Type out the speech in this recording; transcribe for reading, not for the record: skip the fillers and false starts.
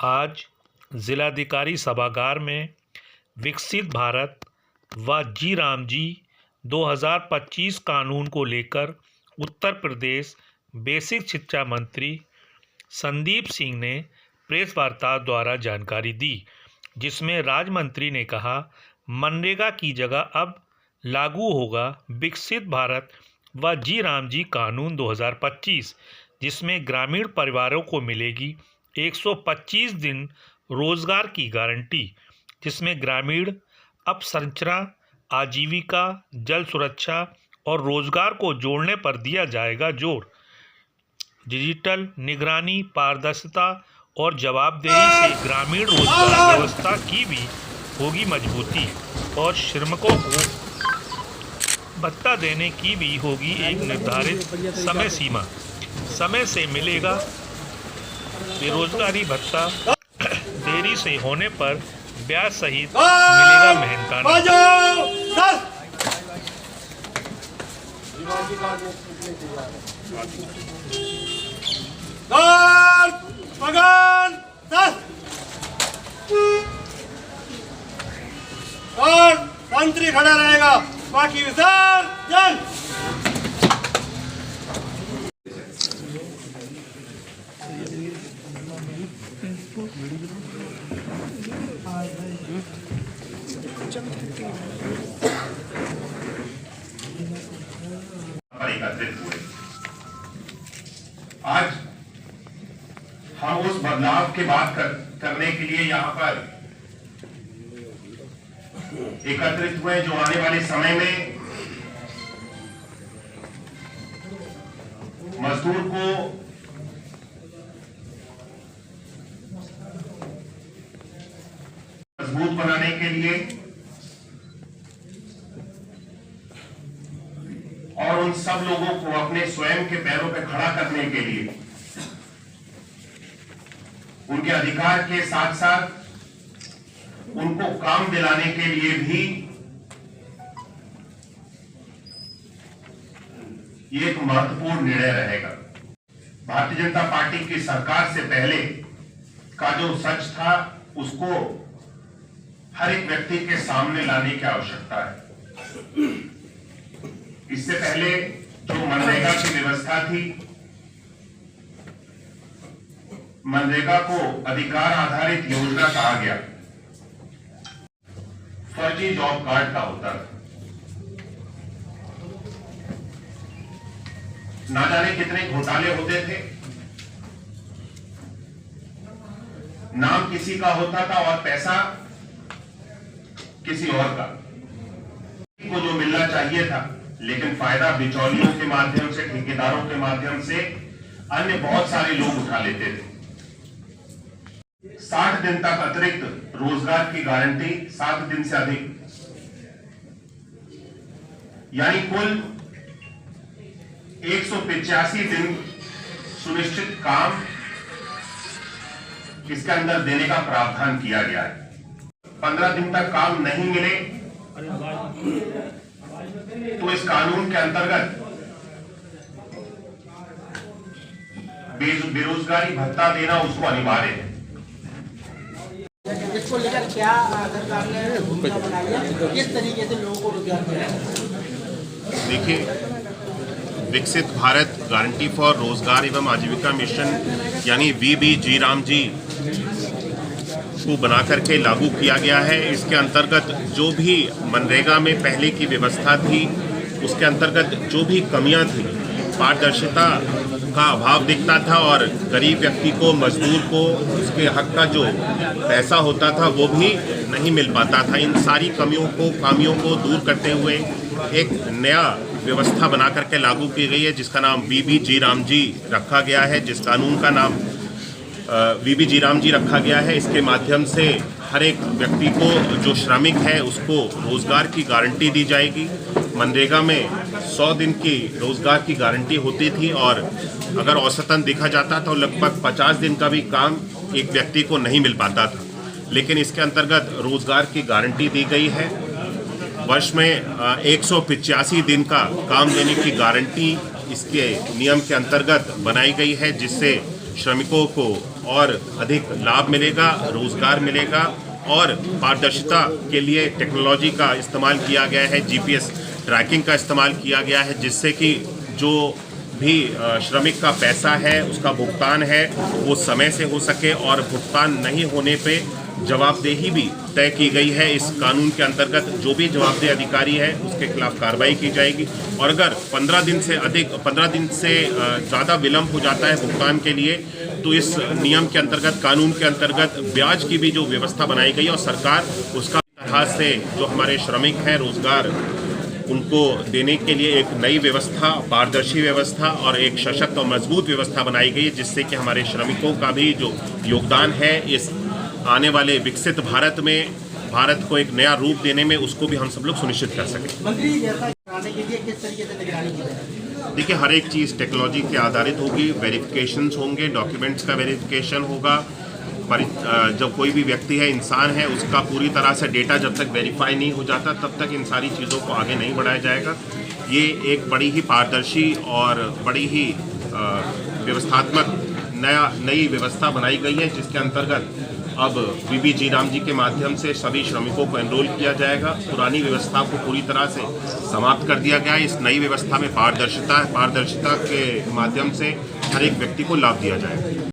आज जिलाधिकारी सभागार में विकसित भारत व जी राम जी 2025 कानून को लेकर उत्तर प्रदेश बेसिक शिक्षा मंत्री संदीप सिंह ने प्रेस वार्ता द्वारा जानकारी दी, जिसमें राज्य मंत्री ने कहा, मनरेगा की जगह अब लागू होगा विकसित भारत व जी राम जी कानून 2025, जिसमें ग्रामीण परिवारों को मिलेगी 125 दिन रोजगार की गारंटी, जिसमें ग्रामीण अपसंरचना, आजीविका, जल सुरक्षा और रोजगार को जोड़ने पर दिया जाएगा जोर। डिजिटल निगरानी, पारदर्शिता और जवाबदेही से ग्रामीण रोजगार व्यवस्था की भी होगी मजबूती और श्रमिकों को भत्ता देने की भी होगी एक निर्धारित समय सीमा। समय से मिलेगा बेरोजगारी भत्ता, देरी से होने पर ब्याज सहित मिलेगा मेहनताना। और मंत्री खड़ा रहेगा, बाकी विसर्जन। एकत्रित हुए। आज हम उस बदलाव की बात करने के लिए यहाँ पर एकत्रित हुए, जो आने वाले समय में मजदूर को मजबूत बनाने के लिए और उन सब लोगों को अपने स्वयं के पैरों पर खड़ा करने के लिए, उनके अधिकार के साथ साथ उनको काम दिलाने के लिए भी ये एक महत्वपूर्ण निर्णय रहेगा। भारतीय जनता पार्टी की सरकार से पहले का जो सच था, उसको हर एक व्यक्ति के सामने लाने की आवश्यकता है। इससे पहले जो मनरेगा की व्यवस्था थी, मनरेगा को अधिकार आधारित योजना कहा गया, फर्जी जॉब कार्ड का होता था। ना जाने कितने घोटाले होते थे, नाम किसी का होता था और पैसा किसी और का, को जो मिलना चाहिए था, लेकिन फायदा बिचौलियों के माध्यम से, ठेकेदारों के माध्यम से अन्य बहुत सारे लोग उठा लेते थे। 60 दिन तक अतिरिक्त रोजगार की गारंटी, 7 दिन से अधिक, यानी कुल 185 दिन सुनिश्चित काम इसके अंदर देने का प्रावधान किया गया है। 15 दिन तक काम नहीं मिले तो इस कानून के अंतर्गत बेरोजगारी भत्ता देना उसको अनिवार्य है। इसको लेकर क्या सरकार ने भूमिका बनाई है, किस तरीके से लोगों को रोजगार मिला है? देखिए, विकसित भारत गारंटी फॉर रोजगार एवं आजीविका मिशन यानी वीबी जी राम जी को बना करके लागू किया गया है। इसके अंतर्गत जो भी मनरेगा में पहले की व्यवस्था थी, उसके अंतर्गत जो भी कमियां थी, पारदर्शिता का अभाव दिखता था और गरीब व्यक्ति को, मजदूर को उसके हक का जो पैसा होता था वो भी नहीं मिल पाता था। इन सारी खामियों को दूर करते हुए एक नया व्यवस्था बना करके लागू की गई है, जिसका नाम वीबी जी राम जी रखा गया है, जिस कानून का नाम वीबी जी राम जी रखा गया है। इसके माध्यम से हर एक व्यक्ति को, जो श्रमिक है, उसको रोजगार की गारंटी दी जाएगी। मनरेगा में 100 दिन की रोजगार की गारंटी होती थी और अगर औसतन देखा जाता तो लगभग 50 दिन का भी काम एक व्यक्ति को नहीं मिल पाता था, लेकिन इसके अंतर्गत रोजगार की गारंटी दी गई है। वर्ष में 185 दिन का काम देने की गारंटी इसके नियम के अंतर्गत बनाई गई है, जिससे श्रमिकों को और अधिक लाभ मिलेगा, रोजगार मिलेगा और पारदर्शिता के लिए टेक्नोलॉजी का इस्तेमाल किया गया है, जीपीएस ट्रैकिंग का इस्तेमाल किया गया है, जिससे कि जो भी श्रमिक का पैसा है उसका भुगतान है वो समय से हो सके और भुगतान नहीं होने पे जवाबदेही भी तय की गई है। इस कानून के अंतर्गत जो भी जवाबदेह अधिकारी है उसके खिलाफ कार्रवाई की जाएगी और अगर 15 दिन से ज़्यादा विलंब हो जाता है भुगतान के लिए तो इस नियम के अंतर्गत, कानून के अंतर्गत ब्याज की भी जो व्यवस्था बनाई गई है और सरकार उसका तरह से जो हमारे श्रमिक हैं रोजगार उनको देने के लिए एक नई व्यवस्था, पारदर्शी व्यवस्था और एक सशक्त और मजबूत व्यवस्था बनाई गई है, जिससे कि हमारे श्रमिकों का भी जो योगदान है इस आने वाले विकसित भारत में भारत को एक नया रूप देने में उसको भी हम सब लोग सुनिश्चित कर सकें। मंत्री जैसा कराने के लिए किस तरीके से निगरानी की जाए? देखिए, हर एक चीज़ टेक्नोलॉजी के आधारित होगी, वेरिफिकेशंस होंगे, डॉक्यूमेंट्स का वेरिफिकेशन होगा। जब कोई भी व्यक्ति है, इंसान है, उसका पूरी तरह से डेटा जब तक वेरीफाई नहीं हो जाता तब तक इन सारी चीज़ों को आगे नहीं बढ़ाया जाएगा। ये एक बड़ी ही पारदर्शी और बड़ी ही व्यवस्थात्मक नई व्यवस्था बनाई गई है, जिसके अंतर्गत अब वीबी जी राम जी के माध्यम से सभी श्रमिकों को एनरोल किया जाएगा। पुरानी व्यवस्था को पूरी तरह से समाप्त कर दिया गया है। इस नई व्यवस्था में पारदर्शिता के माध्यम से हर एक व्यक्ति को लाभ दिया जाएगा।